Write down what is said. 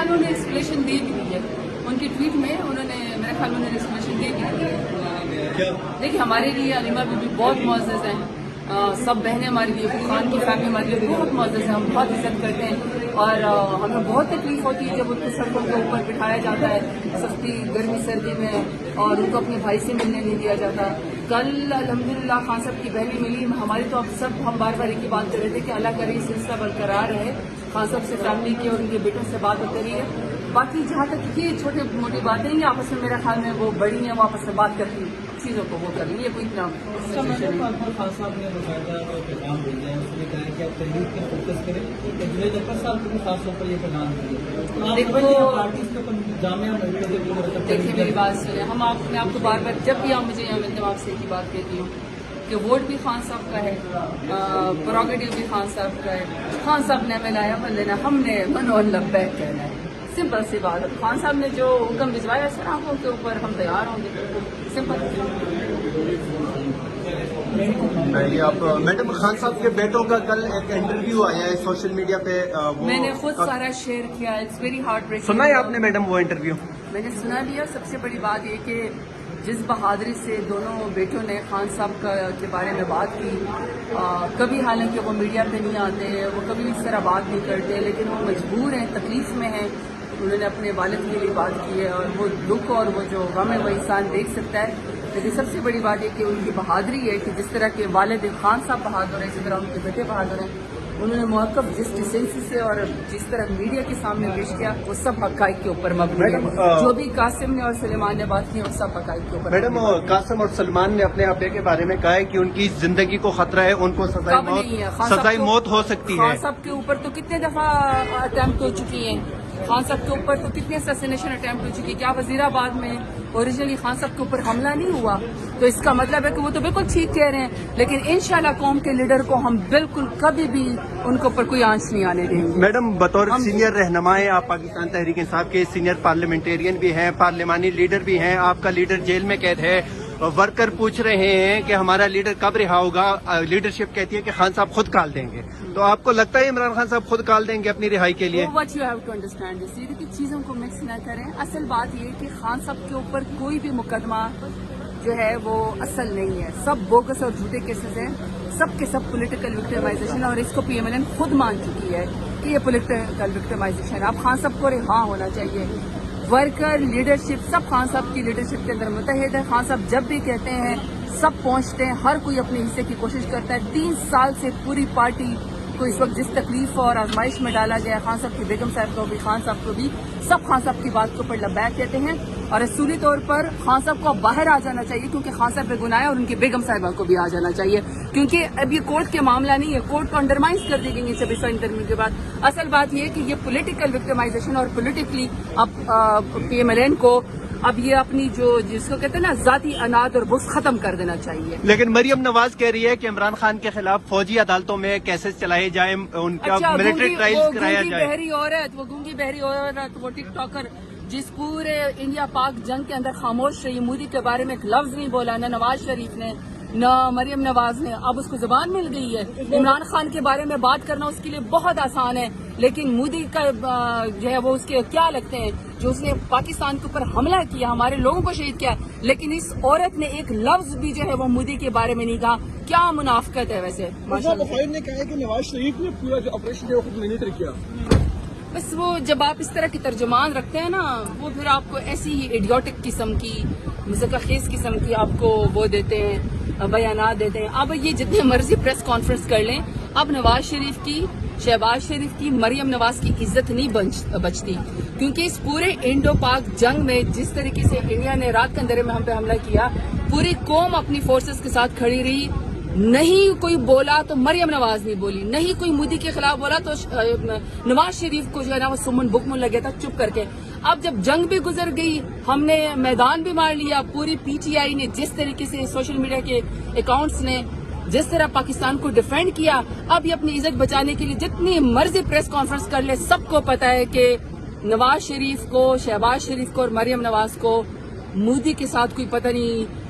خیال انہوں نے ایکسپلیشن دے بھی دی ہے ان کے ٹویٹ میں. انہوں نے میرے خیال میں ایکسپلیشن دے بھی دی ہے. دیکھیے ہمارے لیے علیمہ بی بی بہت معزز ہیں. سب بہنیں ہمارے لیے, خان کی فیملی ہمارے لیے بہت معزز ہے. ہم بہت عزت کرتے ہیں اور ہمیں بہت تکلیف ہوتی ہے جب ان کو سڑکوں کے اوپر بٹھایا جاتا ہے سختی گرمی سردی میں اور ان کو اپنے بھائی سے ملنے نہیں دیا جاتا. کل الحمدللہ خان صاحب کی بہنیں ملی. ہماری تو اب سب ہم بار بار ایک ہی بات کر رہے تھے کہ اللہ کرے یہ سلسلہ برقرار رہے. خان صاحب سے فیملی کی اور ان کے بیٹوں سے بات ہوتی رہی ہے. باقی جہاں تک یہ چھوٹی موٹی باتیں ہیں آپس میں میرے خیال میں وہ بڑی ہیں, وہ آپس میں بات کرتی چیزوں کو وہ کر لی. یہ کوئی اتنا خان صاحب نے باقاعدہ پیغام بھیجا ہے. اس نے کہا کہ آپ تحریک پر فوکس کریں. جنید اکبر صاحب کو بھی خاص طور پر یہ پیغام دیا. دیکھیے میری بات سنیں, میں آپ کو بار بار جب بھی آپ مجھے یہاں ملتے ہیں آپ سے ایک ہی بات کہتی ہوں کہ ووٹ بھی خان صاحب کا ہے, پروگیٹو بھی خان صاحب کا ہے. خان صاحب نے ہمیں لایا بندنا, ہم نے منو لبیک کہنا ہے. سمپل سی بات ہے. خان صاحب نے جو حکم بھجوایا سراخوں کے اوپر ہم تیار ہوں گے. سمپل. آپ میڈم خان صاحب کے بیٹوں کا کل ایک انٹرویو آیا ہے سوشل میڈیا پہ, میں نے خود سارا شیئر کیا. It's very heartbreaking. سنا ہے آپ نے میڈم وہ انٹرویو؟ میں نے سنا لیا. سب سے بڑی بات یہ کہ جس بہادری سے دونوں بیٹوں نے خان صاحب کے بارے میں بات کی, کبھی حالانکہ وہ میڈیا پہ نہیں آتے, وہ کبھی اس طرح بات نہیں کرتے, لیکن وہ مجبور ہیں, تکلیف میں ہیں. انہوں نے اپنے والد کے لیے بات کی ہے اور وہ دکھ اور وہ جو غم ہے وہ انسان دیکھ سکتا ہے. لیکن سب سے بڑی بات یہ کہ ان کی بہادری ہے کہ جس طرح کے والد خان صاحب بہادر ہیں, جس طرح ان کے بیٹے بہادر ہیں. انہوں نے موقف جس ڈیسنسی سے اور جس طرح میڈیا کے سامنے پیش کیا وہ سب حقائق کے اوپر مبنی ہے. جو بھی قاسم نے اور سلیمان نے بات کی وہ سب حقائق کے اوپر. میڈم قاسم اور سلمان نے اپنے ابے کے بارے میں کہا ہے کہ ان کی زندگی کو خطرہ ہے, ان کو سزائے موت ہو سکتی ہے. خان صاحب کے اوپر تو کتنے دفعہ اٹیمپٹ ہو چکی ہیں. خان صاحب کے اوپر تو کتنے اسیسینیشن اٹیمپٹ ہو چکی ہے. کیا وزیر آباد میں اوریجنلی خان صاحب کے اوپر حملہ نہیں ہوا؟ تو اس کا مطلب ہے کہ وہ تو بالکل ٹھیک کہہ رہے ہیں, لیکن انشاءاللہ قوم کے لیڈر کو ہم بالکل کبھی بھی ان کے اوپر کوئی آنچ نہیں آنے دیں گے. میڈم بطور سینئر رہنما ہیں آپ, پاکستان تحریک انصاف کے سینئر پارلیمنٹیرین بھی ہیں, پارلیمانی لیڈر بھی ہیں. آپ کا لیڈر جیل میں قید ہے. ورکر پوچھ رہے ہیں کہ ہمارا لیڈر کب رہا ہوگا. لیڈرشپ کہتی ہے کہ خان صاحب خود کال دیں گے. تو آپ کو لگتا ہے عمران خان صاحب خود کال دیں گے اپنی رہائی کے لیے؟ What you have to understand is یہ کہ چیزوں کو مکس نہ کریں. اصل بات یہ کہ خان صاحب کے اوپر کوئی بھی مقدمہ جو ہے وہ اصل نہیں ہے. سب بوگس اور جھوٹے کیسز ہیں, سب کے سب پولیٹیکل وکٹمائزیشن, اور اس کو پی ایم ایل این خود مان چکی ہے کہ یہ پولیٹیکل وکٹمائزیشن. اب خان صاحب کو رہا ہونا چاہیے. ورکر لیڈرشپ سب خان صاحب کی لیڈرشپ کے اندر متحد ہے. خان صاحب جب بھی کہتے ہیں سب پہنچتے ہیں, ہر کوئی اپنے حصے کی کوشش کرتا ہے. 3 سال سے پوری پارٹی کو اس وقت جس تکلیف اور آزمائش میں ڈالا گیا, خان صاحب کی بیگم صاحب کو بھی, خان صاحب کو بھی, سب خان صاحب کی بات کے اوپر لبیک کہتے ہیں. اور اصولی طور پر خان صاحب کو اب باہر آ جانا چاہیے کیونکہ خان صاحب بے گناہ ہے, اور ان کی بیگم صاحبہ کو بھی آ جانا چاہیے کیونکہ اب یہ کورٹ کے معاملہ نہیں ہے. کورٹ کو انڈرمائز کر دی گئی ہے 26واں انٹرویو کے بعد. اصل بات یہ ہے کہ یہ پولیٹیکل وکٹمائزیشن اور پولیٹیکلی اب پی ایم ایل این کو اب یہ اپنی جو جس کو کہتے ہیں نا ذاتی اناد اور بغض ختم کر دینا چاہیے. لیکن مریم نواز کہہ رہی ہے کہ عمران خان کے خلاف فوجی عدالتوں میں کیسز چلائے جائیں, ان کا ملٹری ٹرائلز کرایا جائے. وہ گونگی بہری عورت, وہ ٹک ٹاکر جس پورے انڈیا پاک جنگ کے اندر خاموش رہی, مودی کے بارے میں ایک لفظ نہیں بولا, نہ نواز شریف نے نہ مریم نواز نے. اب اس کو زبان مل گئی ہے. عمران خان کے بارے میں بات کرنا اس کے لیے بہت آسان ہے, لیکن مودی کا جو ہے وہ اس کے کیا لگتے ہیں جو اس نے پاکستان کے اوپر حملہ کیا, ہمارے لوگوں کو شہید کیا, لیکن اس عورت نے ایک لفظ بھی جو ہے وہ مودی کے بارے میں نہیں کہا. کیا منافقت ہے ویسے. بخاری نے کہا ہے کہ نواز شریف نے پورا جو آپریشن ہے وہ خود مانیٹر کیا. بس وہ جب آپ اس طرح کی ترجمان رکھتے ہیں نا, وہ پھر آپ کو ایسی ہی ایڈیوٹک قسم کی, مذاق خیز قسم کی آپ کو وہ دیتے ہیں, بیانات دیتے ہیں. اب یہ جتنے مرضی پریس کانفرنس کر لیں, اب نواز شریف کی, شہباز شریف کی, مریم نواز کی عزت نہیں بچتی, کیونکہ اس پورے انڈو پاک جنگ میں جس طریقے سے انڈیا نے رات کے اندھیرے میں ہم پہ حملہ کیا, پوری قوم اپنی فورسز کے ساتھ کھڑی رہی. نہیں کوئی بولا تو مریم نواز نہیں بولی, نہیں کوئی مودی کے خلاف بولا تو نواز شریف کو جو ہے نا وہ سمن بکمن لگے تھا چپ کر کے. اب جب جنگ بھی گزر گئی, ہم نے میدان بھی مار لیا, پوری پی ٹی آئی نے جس طریقے سے سوشل میڈیا کے اکاؤنٹس نے جس طرح پاکستان کو ڈیفینڈ کیا, اب یہ اپنی عزت بچانے کے لیے جتنی مرضی پریس کانفرنس کر لے, سب کو پتا ہے کہ نواز شریف کو, شہباز شریف کو اور مریم نواز کو مودی کے ساتھ کوئی پتہ نہیں